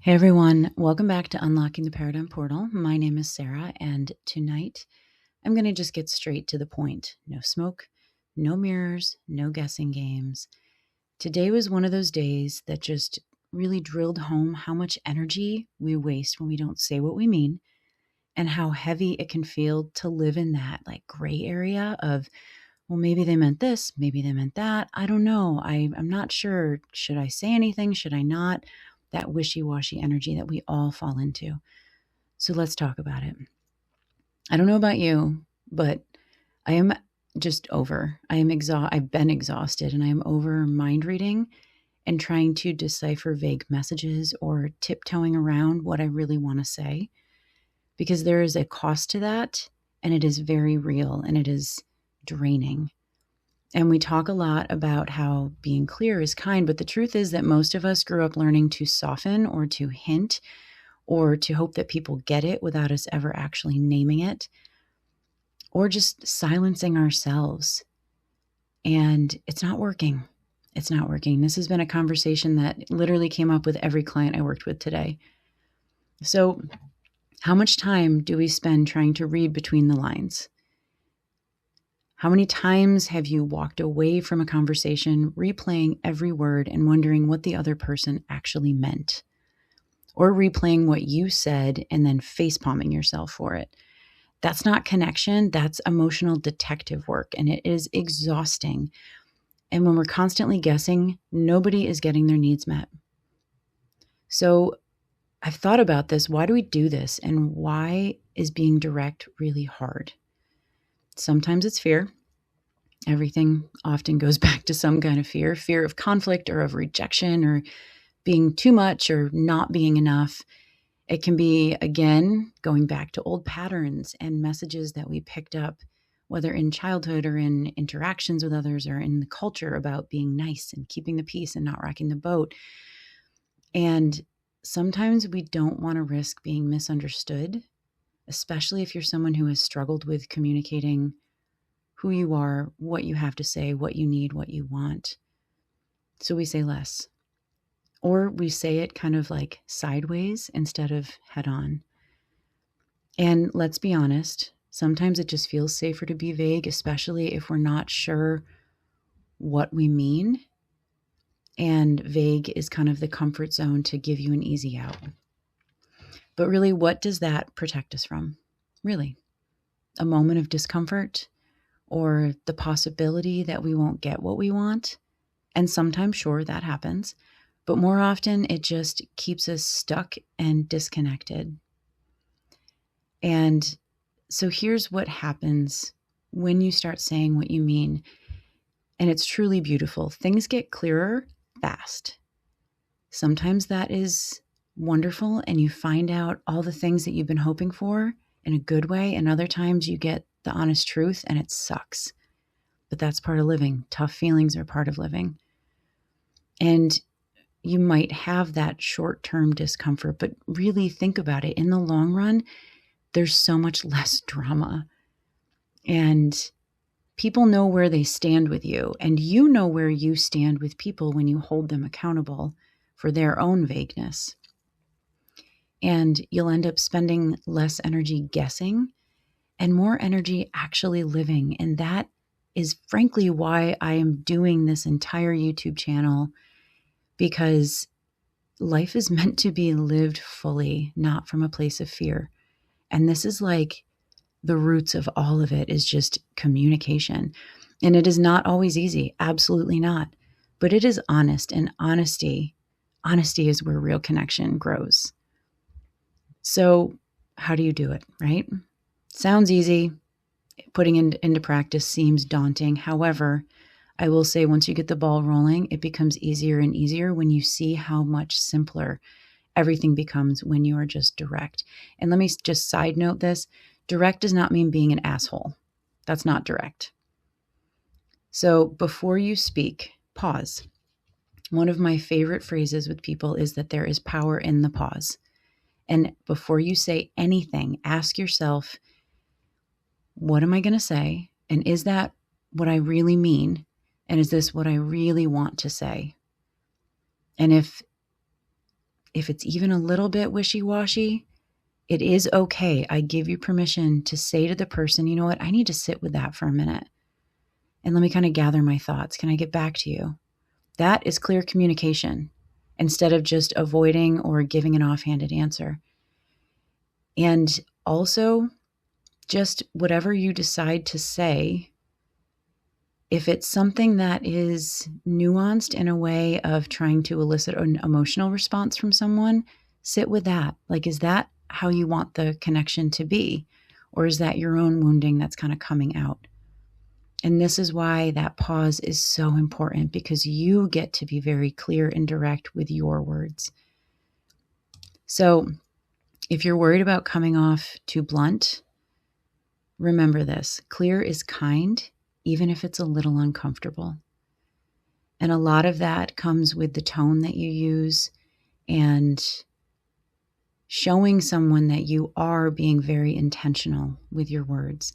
Hey everyone, welcome back to Unlocking the Paradigm Portal. My name is Sarah, and tonight I'm going to just get straight to the point. No smoke, no mirrors, no guessing games. Today was one of those days that just really drilled home how much energy we waste when we don't say what we mean, and how heavy it can feel to live in that gray area of, well, maybe they meant this, maybe they meant that. I don't know. I'm not sure. Should I say anything? Should I not? That wishy-washy energy that we all fall into. So let's talk about it. I don't know about you, but I am just over. I've been exhausted, and I am over mind reading and trying to decipher vague messages or tiptoeing around what I really want to say, because there is a cost to that, and it is very real, and it is draining. And we talk a lot about how being clear is kind, but the truth is that most of us grew up learning to soften or to hint or to hope that people get it without us ever actually naming it, or just silencing ourselves. And it's not working. It's not working. This has been a conversation that literally came up with every client I worked with today. So how much time do we spend trying to read between the lines? How many times have you walked away from a conversation, replaying every word and wondering what the other person actually meant? Or replaying what you said and then facepalming yourself for it? That's not connection. That's emotional detective work, and it is exhausting. And when we're constantly guessing, nobody is getting their needs met. So I've thought about this. Why do we do this? And why is being direct really hard? Sometimes it's fear. Everything often goes back to some kind of fear of conflict or of rejection or being too much or not being enough. It can be, again, going back to old patterns and messages that we picked up, whether in childhood or in interactions with others or in the culture, about being nice and keeping the peace and not rocking the boat. And sometimes we don't want to risk being misunderstood, especially if you're someone who has struggled with communicating who you are, what you have to say, what you need, what you want. So we say less. Or we say it kind of like sideways instead of head on. And let's be honest, sometimes it just feels safer to be vague, especially if we're not sure what we mean. And vague is kind of the comfort zone to give you an easy out. But really, what does that protect us from? Really? A moment of discomfort? Or the possibility that we won't get what we want? And sometimes, sure, that happens. But more often, it just keeps us stuck and disconnected. And so here's what happens when you start saying what you mean. And it's truly beautiful. Things get clearer fast. Sometimes that is wonderful, and you find out all the things that you've been hoping for in a good way. And other times you get the honest truth and it sucks. But that's part of living. Tough feelings are part of living. And you might have that short-term discomfort, but really think about it. In the long run, there's so much less drama. And people know where they stand with you. And you know where you stand with people when you hold them accountable for their own vagueness. And you'll end up spending less energy guessing and more energy actually living. And that is frankly why I am doing this entire YouTube channel, because life is meant to be lived fully, not from a place of fear. And this is like the roots of all of it, is just communication. And it is not always easy. Absolutely not. But it is honest, and honesty is where real connection grows. So how do you do it, right? Sounds easy. Putting it into practice seems daunting. However, I will say once you get the ball rolling, it becomes easier and easier when you see how much simpler everything becomes when you are just direct. And let me just side note this. Direct does not mean being an asshole. That's not direct. So before you speak, pause. One of my favorite phrases with people is that there is power in the pause. And before you say anything, ask yourself, what am I going to say? And is that what I really mean? And is this what I really want to say? And if if it's even a little bit wishy-washy, it is okay. I give you permission to say to the person, you know what, I need to sit with that for a minute. And let me kind of gather my thoughts. Can I get back to you? That is clear communication instead of just avoiding or giving an offhanded answer. And also, just whatever you decide to say, if it's something that is nuanced in a way of trying to elicit an emotional response from someone, sit with that. Like, is that how you want the connection to be? Or is that your own wounding that's kind of coming out? And this is why that pause is so important, because you get to be very clear and direct with your words. So if you're worried about coming off too blunt, remember this: clear is kind, even if it's a little uncomfortable. And a lot of that comes with the tone that you use and showing someone that you are being very intentional with your words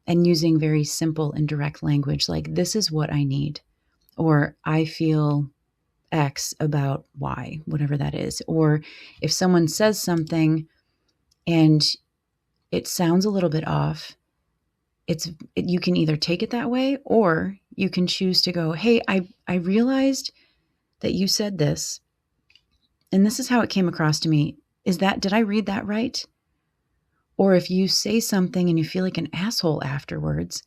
and using very simple and direct language, like, this is what I need, or I feel X about Y, whatever that is. Or if someone says something and it sounds a little bit off, you can either take it that way, or you can choose to go, hey, I realized that you said this, and this is how it came across to me. Did I read that right? Or if you say something and you feel like an asshole afterwards,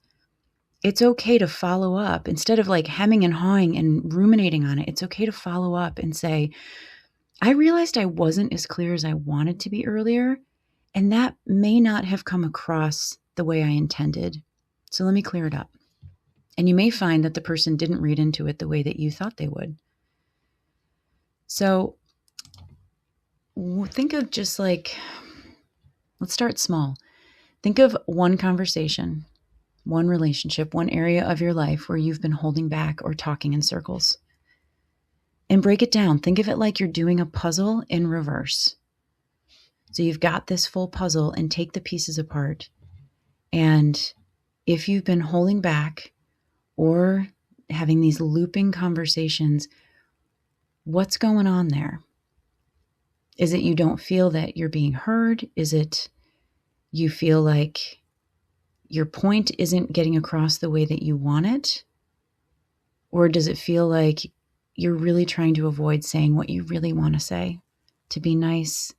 it's okay to follow up. Instead of like hemming and hawing and ruminating on it, it's okay to follow up and say, I realized I wasn't as clear as I wanted to be earlier, and that may not have come across the way I intended. So let me clear it up. And you may find that the person didn't read into it the way that you thought they would. So think of just like, let's start small. Think of one conversation, one relationship, one area of your life where you've been holding back or talking in circles. And break it down. Think of it like you're doing a puzzle in reverse. So you've got this full puzzle, and take the pieces apart. And if you've been holding back or having these looping conversations, what's going on there? Is it you don't feel that you're being heard? Is it you feel like your point isn't getting across the way that you want it? Or does it feel like you're really trying to avoid saying what you really want to say, to be nice,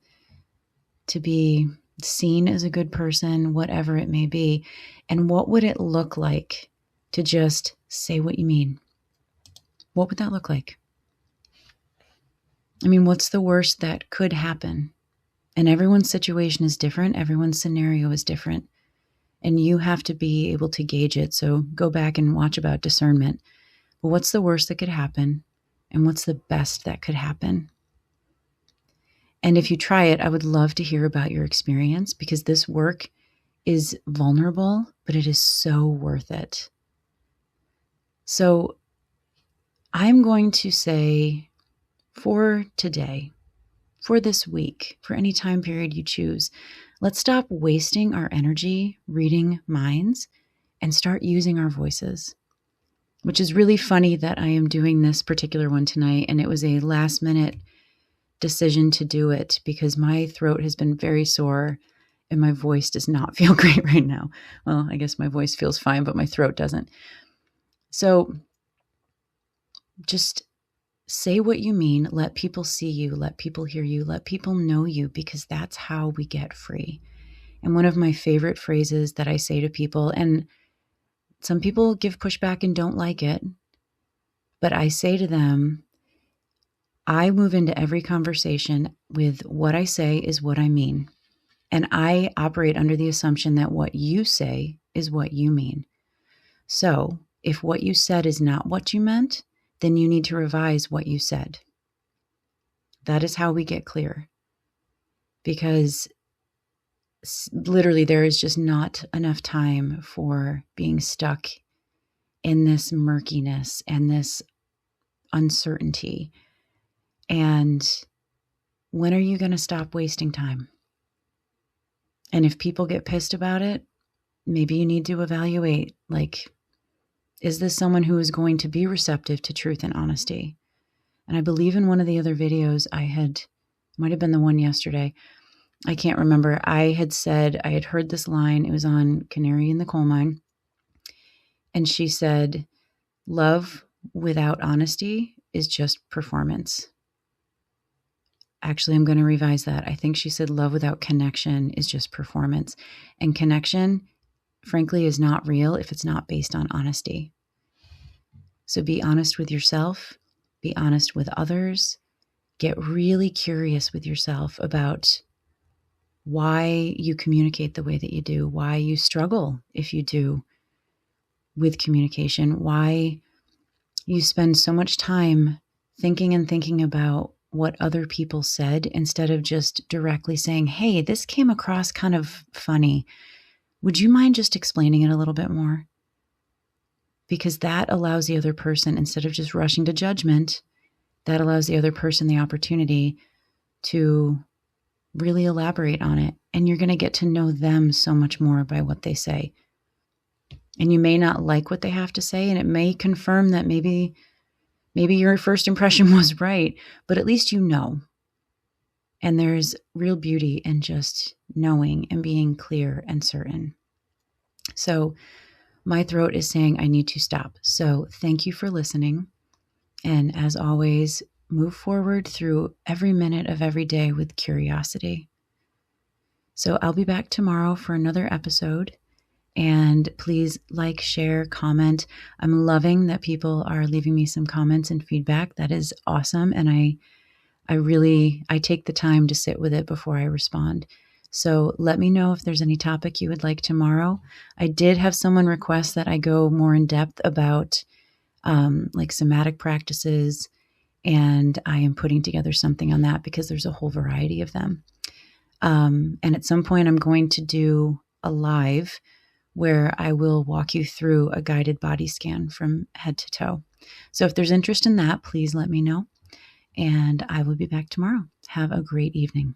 to be seen as a good person, whatever it may be? And what would it look like to just say what you mean? What would that look like? I mean, what's the worst that could happen? And everyone's situation is different. Everyone's scenario is different. And you have to be able to gauge it. So go back and watch about discernment. But what's the worst that could happen? And what's the best that could happen? And if you try it, I would love to hear about your experience, because this work is vulnerable, but it is so worth it. So I'm going to say, for today, for this week, for any time period you choose, let's stop wasting our energy reading minds and start using our voices. Which is really funny that I am doing this particular one tonight, and it was a last minute decision to do it because my throat has been very sore and my voice does not feel great right now. Well, I guess my voice feels fine, but my throat doesn't. So just say what you mean. Let people see you. Let people hear you. Let people know you, because that's how we get free. And one of my favorite phrases that I say to people, and some people give pushback and don't like it, but I say to them, I move into every conversation with what I say is what I mean. And I operate under the assumption that what you say is what you mean. So if what you said is not what you meant, then you need to revise what you said. That is how we get clear. Because literally there is just not enough time for being stuck in this murkiness and this uncertainty. And when are you going to stop wasting time? And if people get pissed about it, maybe you need to evaluate, like, is this someone who is going to be receptive to truth and honesty? And I believe in one of the other videos I had Might have been the one yesterday. I can't remember. I had heard this line. It was on Canary in the Coal Mine. And she said, love without honesty is just performance. Actually, I'm going to revise that. I think she said love without connection is just performance. And connection, frankly, is not real if it's not based on honesty. So be honest with yourself. Be honest with others. Get really curious with yourself about why you communicate the way that you do, why you struggle if you do with communication, why you spend so much time thinking about what other people said instead of just directly saying, hey, this came across kind of funny. Would you mind just explaining it a little bit more? Because that allows the other person, instead of just rushing to judgment, that allows the other person the opportunity to really elaborate on it. And you're going to get to know them so much more by what they say. And you may not like what they have to say, and it may confirm that maybe your first impression was right, but at least you know. And there's real beauty in just knowing and being clear and certain. So my throat is saying I need to stop. So thank you for listening. And as always, move forward through every minute of every day with curiosity. So I'll be back tomorrow for another episode. And please like, share, comment. I'm loving that people are leaving me some comments and feedback. That is awesome. And I take the time to sit with it before I respond. So let me know if there's any topic you would like tomorrow. I did have someone request that I go more in depth about like somatic practices. And I am putting together something on that because there's a whole variety of them. And at some point I'm going to do a live where I will walk you through a guided body scan from head to toe. So if there's interest in that, please let me know. And I will be back tomorrow. Have a great evening.